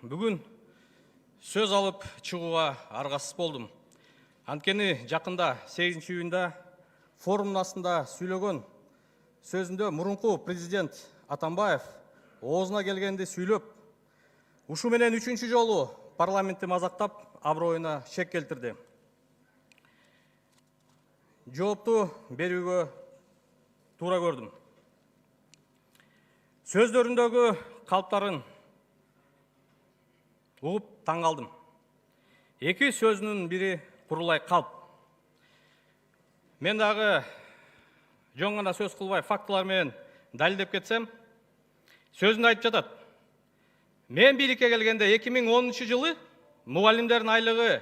Бүгін сөз алып чыгууга аргасыз болдум. Анткени жакында 8 июнда форумдун астында сүйлөгөн сөзүндө мурунку президент Атамбаев оозуна келгенде сүйлөп, ушу менен 3-чү жолу парламентти мазактап, аброюна шек келтирди. Жоопту берүүгө туура көрдүм. Сөздөрүндөгү калптарын угуп таң калдым. Эки сөзүнүн бири курулай калп. Мен дагы жөн гана сөз кылбай фактылар менен далилдеп кетсем, сөзүндө айтып жатат. Мен бийликке келгенде 2010 жылы мугалимдердин айлыгы,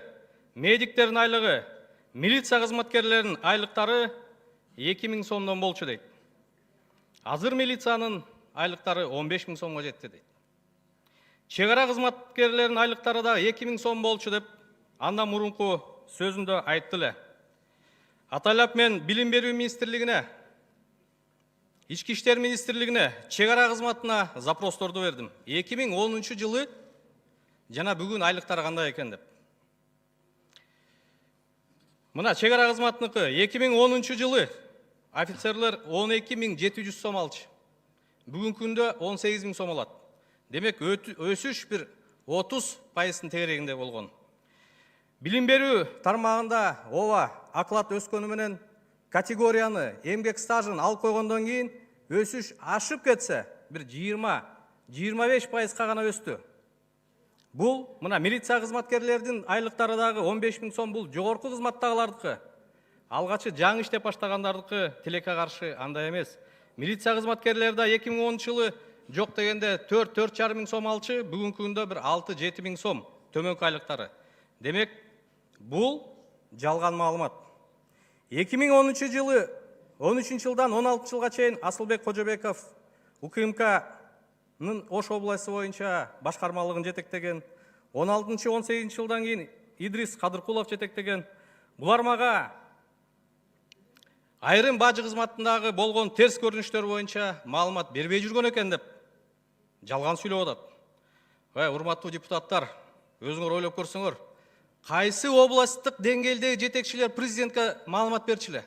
медиктердин айлыгы, милиция кызматкерлеринин айлыктары 2000 сомдон болчу дейт. Азыр милициянын айлыктары 15 000 сомго жетти дейт. Чегара кызматкерлеринин айлыктары да 2000 сом болчу деп андан мурунку сөзүндө айтты эле. Атайлап мен Билим берүү министрлигине, Ички иштер министрлигине, чегара кызматына запросторду бердим. 2010 жылы жана бүгүн айлыктары кандай экен деп. Мына чегара кызматыныкы 2010 жылы офицерлер 12 700 сом алчу. Бүгүнкү күндө 18 000 сом алат. Демек өсүш бир 30% тегерегинде болгон. Билим берүү тармагында ооба аклат өскөнү менен категорияны, эмгек стажын алып койгондон кийин өсүш ашып кетсе, бир 20-25% гана өстү. Бул мына милиция кызматкерлердин айлыктары дагы 15 000 сом, бул жогорку кызматтагылардыкы. Алгачы жаңы иштеп баштагандардыкы тилекке каршы андай эмес. Милиция кызматкерлери да 2010 жылы жок дегенде 4-4,5 000 сом алчы, бүгүнкү күндө бир 6-7 000 сом төмөнкү айлыктары. Демек, бул жалган маалымат. 2010 жылы 13 жылдан 16 жылга чейин Асылбек Кожобеков УКМКнын Ош областы боюнча башкармалыгын жетектеген, 16-18 жылдан кийин Идрис Кадыркулов жетектеген. Булар мага айрым бажы кызматындагы болгон терс көрүнүштөр боюнча маалымат бербей жүргөн экен деп жалган сүйлөп атат. Урматтуу депутаттар, өзүңөр ойлоп көрсөңөр, кайсы областтык деңгээлдеги жетекчилер президентке маалымат берчү эле?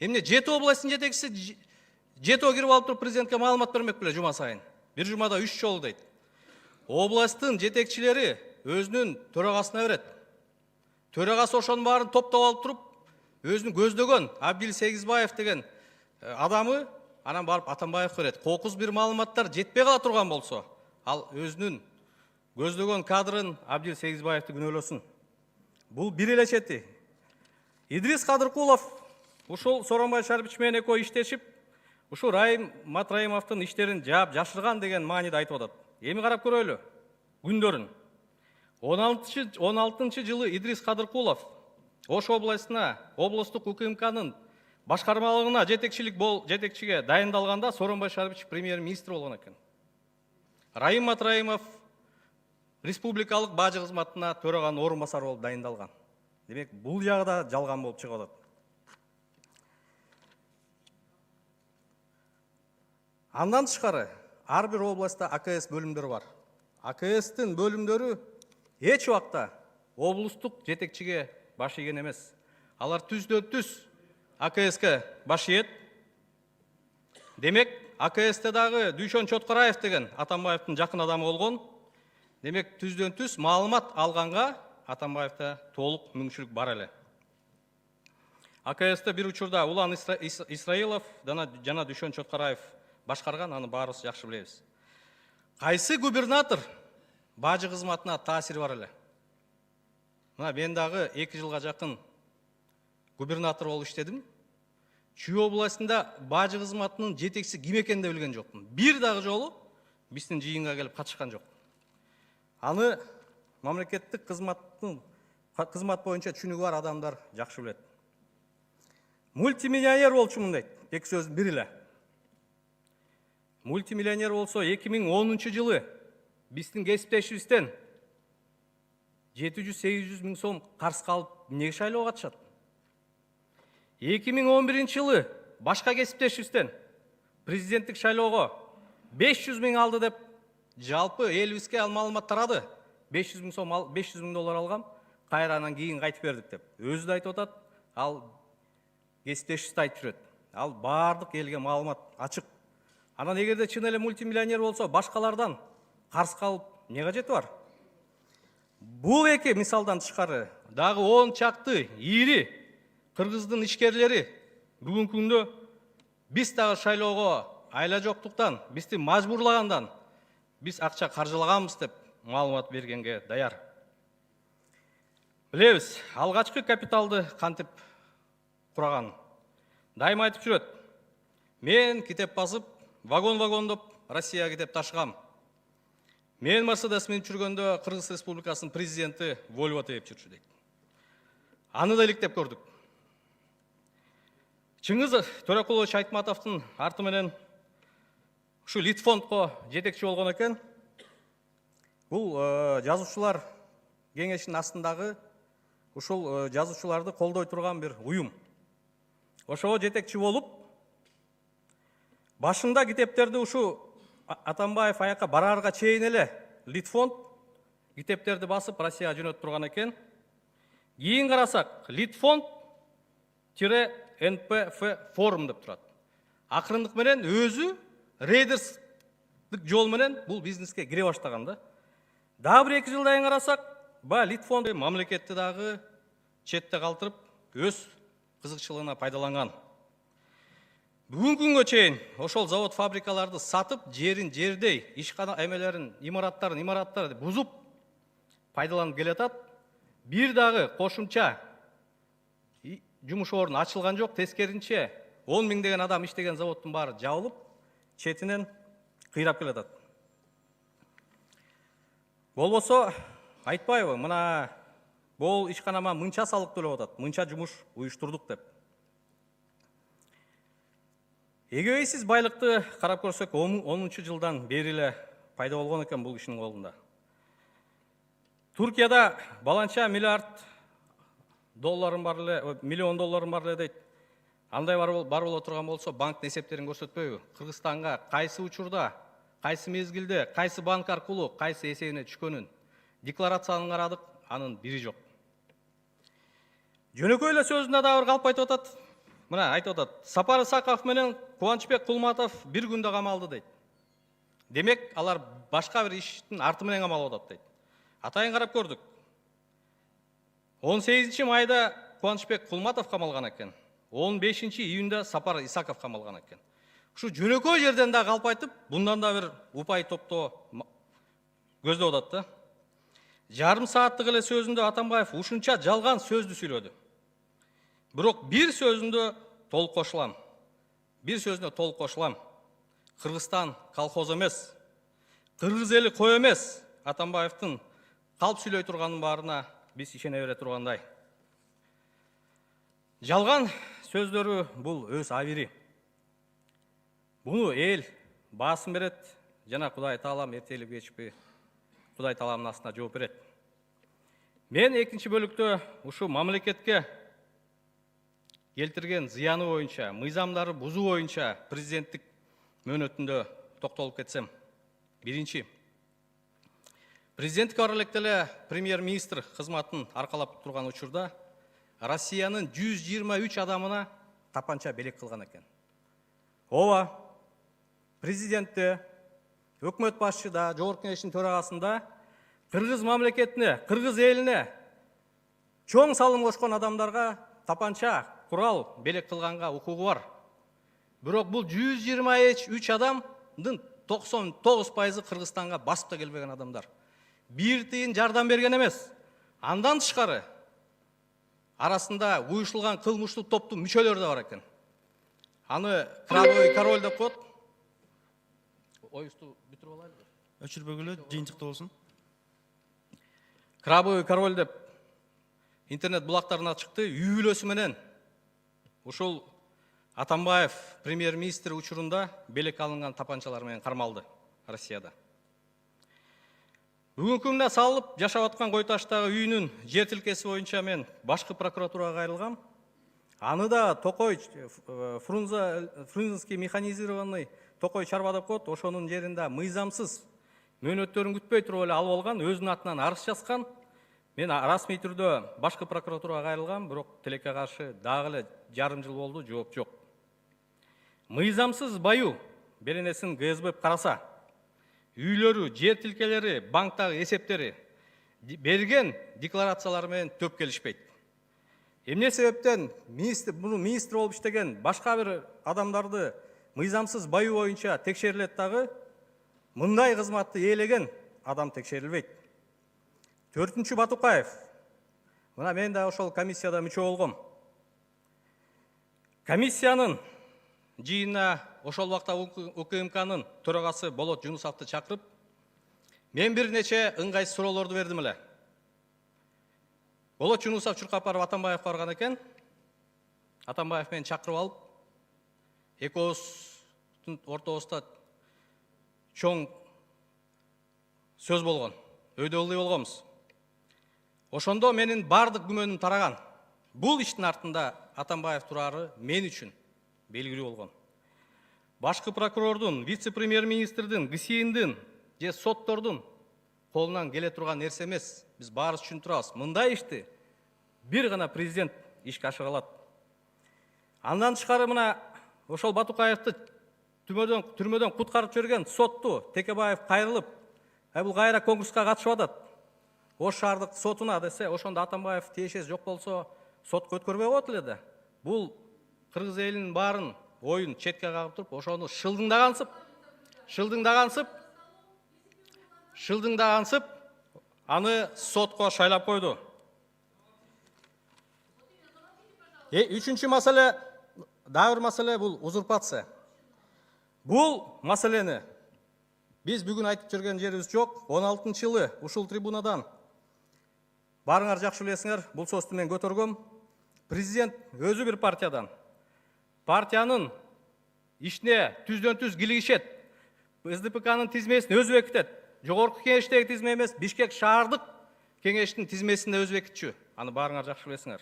Эмне 7 областтын жетекчиси 7 кирип алып туруп президентке маалымат бермек беле жума сайын? Бир жумада 3 жолу дейт. Областтын жетекчилери өзүнүн төрагасына берет. Төрагасы ошонун баарын топтоп алып туруп, өзүнүн көздөгөн Абдил Сегизбаев деген адамы анан барып Атамбаев берет. Кокус бир маалыматтар жетпей кала турган болсо, ал өзүнүн көздөгөн кадрын Абдил Сегизбаевди күнөөлөсүн. Бул бир эле чети. Идрис Кадыркулов ушул Сооронбай Шарипович менен экөө иштешип, ушу Райым Матраимовдун иштерин жаап жашырган деген мааниде айтып атат. Эми карап көрөлү күндөрүн. 16 жылы Идрис Кадыркулов Ош областына, облустук УКМКнын башкармалыгына жетекчиге дайындалганда Сооронбай Шарипович премьер-министр болгон экен. Райым Матраимов республикалык бажы кызматына төраганын орун басары болуп дайындалган. Демек, бул жагы да жалган болуп чыгып атат. Андан тышкары, ар бир областта АКС бөлүмдөрү бар. АКСтин бөлүмдөрү эч убакта облустук жетекчиге баш ийген эмес. Алар түздөн-түз АКСке баш ийет. Демек, АКСте дагы Дүйшөн Чоткараев деген Атамбаевдин жакын адамы болгон. Демек, түздөн-түз маалымат алганга Атамбаевда толук мүмкүнчүлүк бар эле. АКСте бир учурда Улан Исраилов жана Дүйшөн Чоткараев башкарган, аны баарыбыз жакшы билебиз. Кайсы губернатор бажы кызматына таасири бар эле? Мына мен дагы 2 жылга жакын губернатор болуп иштедим. Чүй областында бажы кызматынын жетекчиси ким экенин да билген жокмун. Бир дагы жолу биздин жыйынга келип катышкан жок. Аны мамлекеттик кызмат боюнча түшүнүгү бар адамдар жакшы билет. Мультимиллионер болчумун дейт. Эки сөздүн бири эле. Мультимиллионер болсо 2010 жылы биздин кесиптешибизден 700-800 000 сом карыз калып эмнеге шайлоого катышат? 2011 жылы башка кесиптешибизден президенттик шайлоого 500 000 алды деп жалпы элибизге ал маалымат тарады. 500 мың сом 500 мың доллар алгам, кайранан кийин кайтып бердик деп. Өзү да айтып атат, ал кесиптешиси да айтып жүрөт. Ал бардык элге маалымат ачык. Анан эгерде чын эле мультимиллионер болсо, башкалардан карыз калып эмне кажети бар? Бул эки мисалдан тышкары дагы 10 чакты ири кыргыздын ишкерлери бүгүнкү күндө биз дагы шайлоого айла жоктуктан, бизди мажбурлагандан биз акча каржылаганбыз деп маалымат бергенге даяр. Билебиз, алгачкы капиталды кантип кураган. Дайыма айтып жүрөт. Мен китеп басып, вагон-вагондоп Россияга китеп ташыгам. Мен Мерседес менен жүргөндө Кыргыз Республикасынын президенти Volvo тээп жүрчү дейт. Аны да иликтеп көрдүк. Чыңгыз Төрөкулович Айтматовдун арты менен ушу Литфондко жетекчи болгон экен. Бул жазуучулар кеңешинин астындагы ушул жазуучуларды колдой турган бир уюм. Ошого жетекчи болуп, башында китептерди ушу Атамбаев аяка барарга чейин эле Литфонд китептерди басып Россияга жөнөтүп турган экен. Кийин карасак, Литфонд-НПФ форум деп турат. Акырындык менен өзү рейдерсдик жол менен бул бизнеске кире баштаган да. Дагы бир 2 жылдан кийин карасак, Литфонд мамлекетти дагы четте калтырып, өз кызыкчылыгына пайдаланган. Бүгүнкү күнгө чейин ошол завод фабрикаларды сатып, жерин жердей, ишкана эмелерин, имараттарын бузуп пайдаланып келатат. Бир дагы кошумча жумуш орун ачылган жок, тескеринче 10 миң деген адам иштеген заводдун баары жабылып, четинен кыйрап келатат. Болбосо айтпайбы, мына бул ишканама мынча салык төлөп атат, мынча жумуш уюштурдук деп. Эгебейсиз байлыкты карап көрсөк, 10 жылдан бери эле пайда болгон экен бул кишинин колунда. Туркияда баланча миллион долларым бар эле дейт. Андай бар боло турган болсо, банк эсептерин көрсөтпөйбү? Кыргызстанга кайсы учурда, кайсы мезгилде, кайсы банк аркылуу, кайсы эсебине түшкөнүн декларацияны карадык, анын бири жок. Жөнөкөй эле сөзүндө да бир калп айтып атат. Мына айтып атат, Сапар Исаков менен Кубанычбек Кулматов бир күндө камалды дейт. Демек, алар башка бир иштин арты менен камалып атат дейт. Атайын карап көрдүк. 18 майда Кубанычбек Кулматов камалган экен. 15 июнда Сапар Исаков камалган экен. Ушу жөнөкөй жерден да калп айтып, bundan да бир упай топтоо көздөп атат да. Жарым сааттык эле сөзүндө Атамбаев ушунча жалган сөздү сүйлөдү. Бирок бир сөзүндө толук кошулам. Кыргызстан колхоз эмес, кыргыз эли кой эмес. Атамбаевдин калп сүйлөй турганын баарына биз ишене бере тургандай. Жалган сөздөрү бул өз абири. Буну эл баасын берет, жана Кудай Таалам эртелип кечпи Кудай Тааламдын астына жооп берет. Мен экинчи бөлүктө ушу мамлекетке келтирген зыяны боюнча, мыйзамдарды бузуу боюнча президенттик мөөнөтүндө токтолуп кетсем. Биринчи, президенттик аралыкта эле премьер-министр кызматын аркалап турган учурда Россиянын 123 адамына тапанча белек кылган экен. Ооба, президентте, өкмөт башчыда, жогорку кеңештин төрагасында кыргыз мамлекетине, кыргыз элине чоң салым кошкон адамдарга тапанча, курал белек кылганга укугу бар. Бирок бул 123 адамдын 99% Кыргызстанга басып да келбеген адамдар. Бир тыйын жардам берген эмес. Андан тышкары арасында уюшулган кылмыштуу топтун мүчөлөрү да бар экен. Аны Крабовый король деп коет. Оюсту бүтүрүп алайлыбы? Өчүрбөгүлө жыйынтыктуу болсун. Крабовый король деп интернет булактарына чыкты. Үй бүлөсү менен ушул Атамбаев премьер-министр учурунда белек алынган тапанчалар менен кармалды Россияда. Бүгүнкү күндө салып жашап аткан Кой Таштагы үйүнүн жер тилкеси боюнча мен башкы прокуратурага кайрылгам. Аны да Токой Фрунзенский механизированный Токой чарба деп коет, ошонун жеринде мыйзамсыз мөөнөттөрүн күтпөй туруп эле алып алган, өзүнүн атынан арыз жазган. Мен расмий түрдө башкы прокуратурага кайрылгам, бирок тилекке каршы дагы эле жарым жыл болду, жооп жок. Мыйзамсыз баю беренесин ГСБ караса, үйлөрү, жер тилкелери, банктагы эсептери берген декларациялары менен төп келишпейт. Эмне себептен министр болуп иштеген башка бир адамдарды мыйзамсыз баю боюнча текшерилет дагы, мындай кызматты ээлеген адам текшерилбейт. 4-чү Батукаев. Мына мен да ошол комиссияда мүчө болгом. Комиссиянын жыйынына ошол убакта УКМКнын төрагасы Болот Жунусовду чакырып, мен бир нече ыңгайсыз суроолорду бердим эле. Болот Жунусов чуркап барып Атамбаевге барган экен. Атамбаев мени чакырып алып, экөөбүздүн ортобузда чоң сөз болгон, өйдө ылдый болгонбуз. Ошондо менин бардык күмөнүм тараган. Бул иштин артында Атамбаев турары мен үчүн белгилүү болгон. Башкы прокурордун, вице-премьер-министрдин, ГСИНдин же соттордун колунан келе турган нерсе эмес. Биз баарыбыз түшүнүп турабыз. Мындай ишти бир гана президент ишке ашыра алат. Андан тышкары мына ошол Батукаевди түрмөдөн куткарып жиберген сотту Текебаев кайрылып, бул кайра конкурска катышып атат. Ош шаардык сотуна десе, ошондо Атамбаев тиешеси жок болсо, сотко өткөрбөй коет эле да. Бул кыргыз элинин баарын оюн четке кагып туруп, ошону шылдыңдагансып, аны сотко шайлап койду. Үчүнчү маселе, дагы бир маселе, бул узурпация. Бул маселени биз бүгүн айтып жүрген жерибиз жок. 16-жылы ушул трибунадан барыңар жакшы билесиңер, бул сөздү мен көтөргөм. Президент өзү бир партиядан. Партиянын ишине түздөн-түз килигишет. СДПКнын тизмесин өзү бекитет. Жогорку кеңештеги тизме эмес, Бишкек шаардык кеңештин тизмесинде өзү бекитчү. Аны барыңар жакшы билесиңер.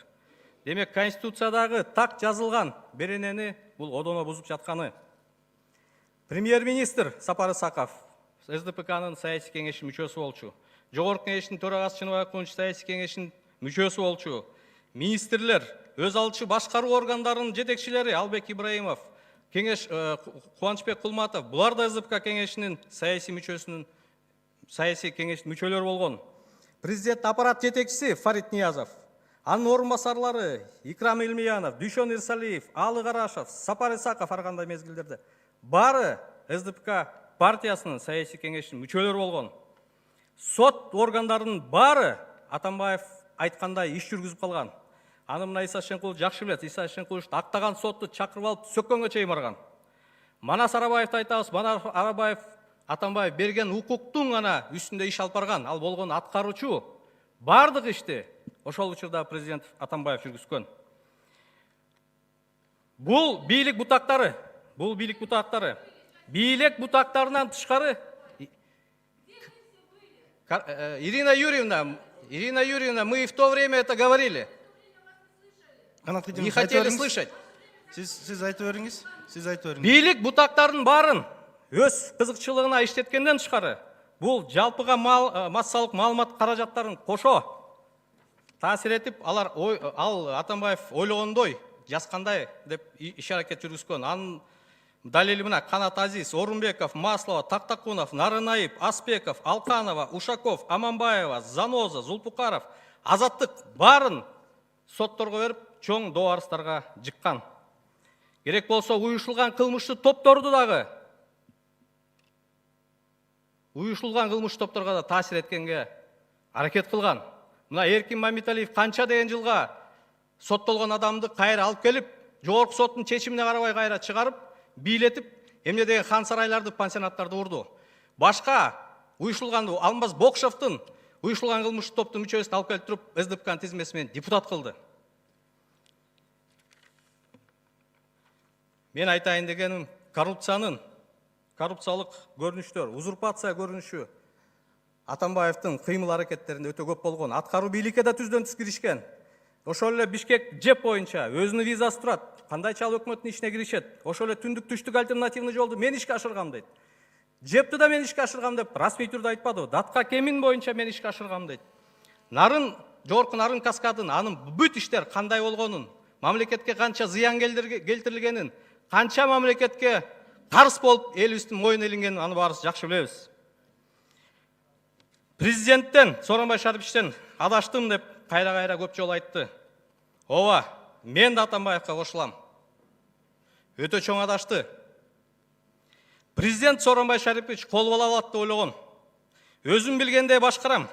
Демек, Конституциядагы так жазылган беренени бул одоно бузуп жатканы. Премьер-министр Сапар Исаков СДПКнын саясий кеңешинин мүчөсү болчу. Жогорку кеңештин төрагасы Чыныбай Акунович саясий кеңештин мүчөсү болчу. Министрлер, өз алчу башкаруу органдарынын жетекчилери Албек Ибраимов, Кубанычбек Кулматов, булар да СДПК кеңешинин саясий кеңештин мүчөлөрү болгон. Президент аппарат жетекчиси Фарид Ниязов, анын орун басарлары Икрам Илмиянов, Дүйшөн Ирсалиев, Алы Карашев, Сапар Исаков ар кандай мезгилдерде баары СДПК партиясынын саясий кеңештин мүчөлөрү болгон. Сот органдарынын баары Атамбаев айткандай иш жүргүзүп калган. Аны мына Иса Шенкулов жакшы билет. Иса Шенкуловду актаган сотту чакырып алып сөккөнгө чейин барган. Манас Арабаевди айтабыз. Манас Арабаев Атамбаев берген укуктун гана үстүндө иш алып барган. Ал болгон аткаруучу. Бардык ишти ошол учурда президент Атамбаев жүргүзгөн. Бул бийлик бутактары. Бийлик бутактарынан тышкары Ирина Юрьевна, мы в то время это говорили. Не хотели слышать. Сиз айтып бериңиз. Бийлик бутактардын баарын өз кызыкчылыгына иштеткенден тышкары, бул жалпыга массалык маалымат каражаттарын кошо таасир этип, ал Атамбаев ойлогондой жазгандай деп иш аракет жүргүзгөн. Анын далили мына: Канат Азиз, Орунбеков, Маслова, Тактакунов, Нарынаев, Аспеков, Алканова, Ушаков, Аманбаева, Заноза, Зулпукаров, Азаттык баарын сотторго берип, чоң доо арыздарга жыккан. Керек болсо уюшулган кылмыштуу топторду дагы топторго да таасир эткенге аракет кылган. Мына Эркин Мамиталиев канча деген жылга соттолгон адамды кайра алып келип, жогорку соттун чечимине карабай кайра чыгарып, бийлетип, эмне деген хан сарайларды, пансионаттарды урду. Башка уюшулганды Алмаз Бокшовдун уюшулган кылмыштуу топтун мүчөсүн алып келип туруп, СДПКнын тизмеси менен депутат кылды. Мен айтайын дегеним, коррупциялык көрүнүштөр, узурпация көрүнүшү Атамбаевдин кыймыл аракеттеринде өтө көп болгон. Аткаруу бийликке да түздөн-түз киришкен. Ошол эле Бишкек ЖЭП боюнча өзүнүн визасы турат. Кандайча ал өкмөттүн ишине киришет. Ошол эле түндүк түштүк альтернативный жолду мен ишке ашыргам дейт. Жепті да мен ишке ашыргам деп расмий түрдө айтпады. Датка кемин боюнча мен ишке ашыргам дейт. Нарын, жогорку Нарын каскадын анын бүт иштер кандай болгонун, мамлекетке канча зыян келтирилгенин, канча мамлекетке карыз болуп элибиздин моюна илингенин аны баарыбыз жакшы билебиз. Президенттен, Сооронбай Шариповичтен адаштым деп кайра-кайра көп жолу айтты. Ооба, мен да Атамбаевка кошулам. Өтө чоң адашты. Президент Сооронбай Шарипович кол бола алат деп ойлогон. Өзүм билгендей башкарам.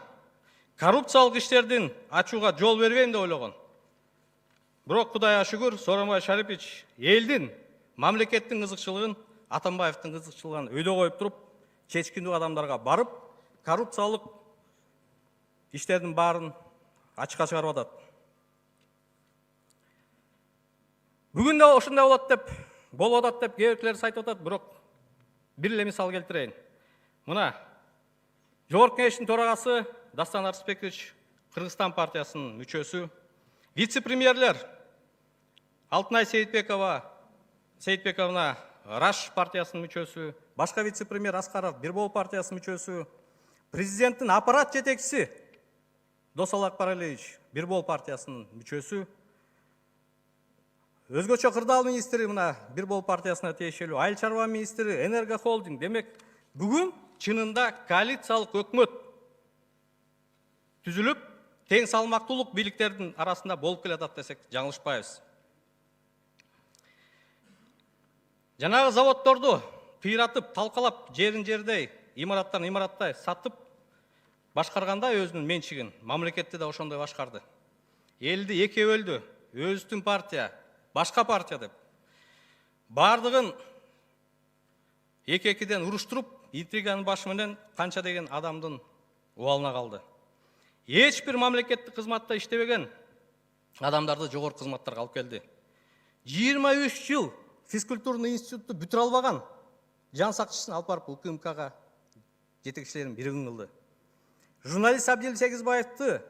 Коррупциялык иштердин ачууга жол бербейм деп ойлогон. Бирок Кудайга шүгүр, Сооронбай Шарипович элдин, мамлекеттин кызыкчылыгын, Атамбаевдин кызыкчылыгын өйдө коюп туруп, чечкиндүү адамдарга барып, коррупциялык иштердин баарын ачыкка чыгарып атат. Бүгүн да ошондой болуп атат деп кээ биркилер айтып атат, бирок бир эле мисал келтирейин. Мына Жогорку Кеңештин төрагасы Дастан Арсбекович Кыргызстан партиясынын мүчөсү, вице-премьерлер Алтынай Сейитбековна Раш партиясынын мүчөсү, башка вице-премьер Аскаров Бирбол партиясынын мүчөсү, президенттин аппарат жетекчиси Досалак Паралевич Бирбол партиясынын мүчөсү, өзгөчө кырдаал министри мына Бирбол партиясына тиешелүү, айыл чарба министри, Энерго холдинг. Демек, бүгүн чынында коалициялык өкмөт түзүлүп, тең салмактуулук бийликтердин арасында болуп келатат десек жаңылышпайбыз. Жанагы заводдорду кыйратып, талкалап, жердей, имараттарын имараттай сатып башкарганда өзүнүн менчигин, мамлекетти да ошондой башкарды. Элди эки бөлдү, өзүнүн партия, башка партия деп. Бардыгын эки-экиден уруштуруп, интриганын башы менен канча деген адамдын убалына калды. Эч бир мамлекеттик кызматта иштебеген адамдарды жогорку кызматтарга алып келди. 23 жыл физкультурный институтты бүтүрө албаган жан сакчысын алып барып УКМКга жетекчилерин биригин кылды. Журналист Абдил Сегизбаевди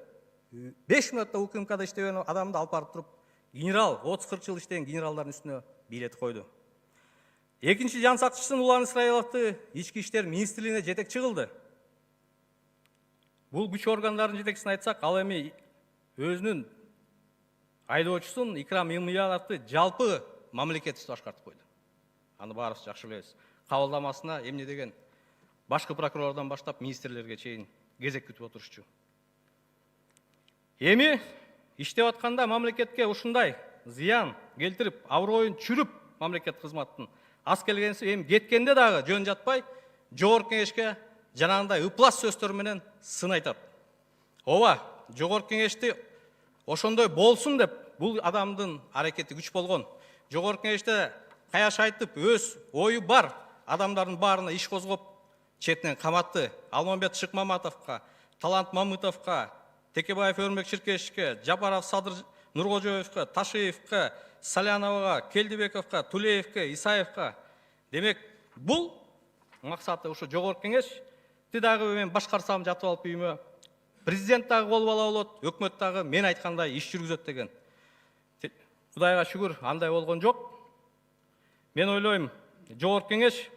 5 минутта УКМКда иштеген адамды алып барып туруп, генерал, 30-40 жыл иштеген генералдардын үстүнө бийлетип койду. Экинчи жан сакчысын Улан Исраиловду ички иштер министрлигине жетекчи кылды. Бул күч органдарынын жетекчисин айтсак, ал эми өзүнүн айдоочусун Икрам Имияновду жалпы мамлекеттик башкартып койду. Аны баарыбыз жакшы билебиз. Кабылдамасына эмне деген башкы прокурордон баштап министрлерге чейин кезек күтүп отурушчу. Эми иштеп атканда мамлекетке ушундай зыян келтирип, аброюн чүрүп мамлекет кызматтын аз келгенси эми кеткенде дагы жөн жатпай, Жогорку Кеңешке жанагындай ыплас сөздөр менен сын айтат. Ооба, Жогорку Кеңешти ошондой болсун деп бул адамдын аракети күч болгон. Жогорку Кеңеште каяш айтып, өз ою бар адамдардын баарына иш козгоп, четинен каматты. Алмамбет Шыкмаматовго, Талант Мамытовго, Текебаев Өрмөк Ширкешке, Жапаров Садыр Нургожоевго, Ташиевго, Саляновага, Келдибековго, Тулеевге, Исаевго. Демек, бул максаты ушу Жогорку Кеңешти дагы мен башкарсам жатып алып үйүмө, президент дагы кол бала болот, өкмөт дагы мен айткандай иш жүргүзөт деген. Кудайга шүгүр, андай болгон жок. Мен ойлойм, Жогорку Кеңеш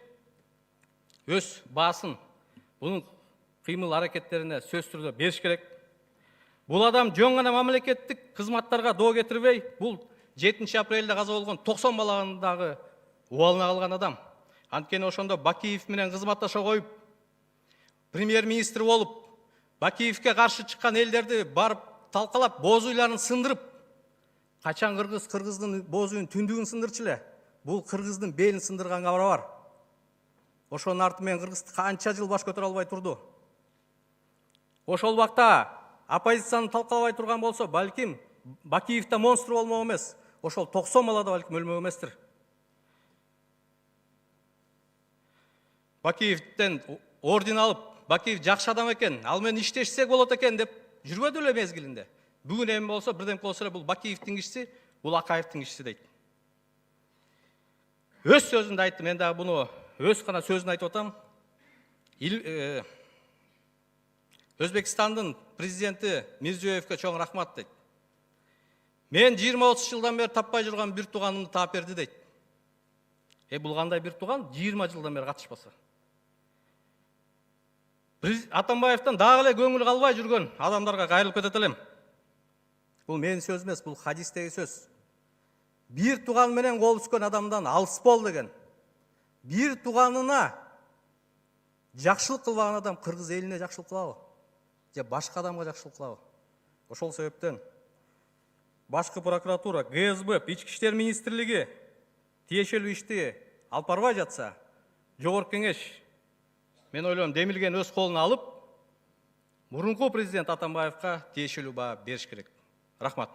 өз баасын бунун кыймыл аракеттерине сөз түрдө бериш керек. Бул адам жөн гана мамлекеттик кызматтарга доо кетирбей, бул 7 апрелде каза болгон 90 баланын дагы убалына калган адам. Анткени ошондо Бакиев менен кызматташа коюп, премьер-министр болуп, Бакиевке каршы чыккан элдерди барып талкалап, боз уйларын сындырып, качан кыргыздын боз уйун түндүгүн сындырчу эле, бул кыргыздын белин сындырганга барабар. Ошонун арты менен Кыргыз канча жыл баш көтөрө албай турду. Ошол убакта оппозицияны талкалабай турган болсо, балким Бакиев да монстр болмок эмес. Ошол 90 бала да балким өлмөк эместир. Бакиевден орден алып, Бакиев жакшы адам экен, ал менен иштешсек болот экен деп жүрбөдү эле мезгилинде. Бүгүн эми болсо, бирдемке болсо эле бул Бакиевдин кишиси, бул Акаевдин кишиси дейт. Өз сөзүндө айтты, мен дагы буну өз гана сөзүн айтып атам. Өзбекстандын президенти Мирзиёевке чоң рахмат дейт. Мен 20-30 жылдан бери таппай жүргөн бир тууганымды таап берди дейт. Бул кандай бир тууган 20 жылдан бери катышпаса. Атамбаевтан дагы эле көңүл калбай жүргөн адамдарга кайрылып кетет элем. Бул менин сөз эмес, бул хадистеги сөз. Бир туган менен кол түшкөн адамдан алыс бол деген. Бир туганына жакшылык кылбаган адам кыргыз элине жакшылык кылабы? Же башка адамга жакшылык кылабы? Ошол себептен башкы прокуратура, ГСБ, Ички иштер министрлиги тиешелүү ишти алып барбай жатса, жогорку кеңеш мен ойлойм демилген өз колуна алып, мурунку президент Атамбаевка тиешелүү баа бериш керек. Рахмат.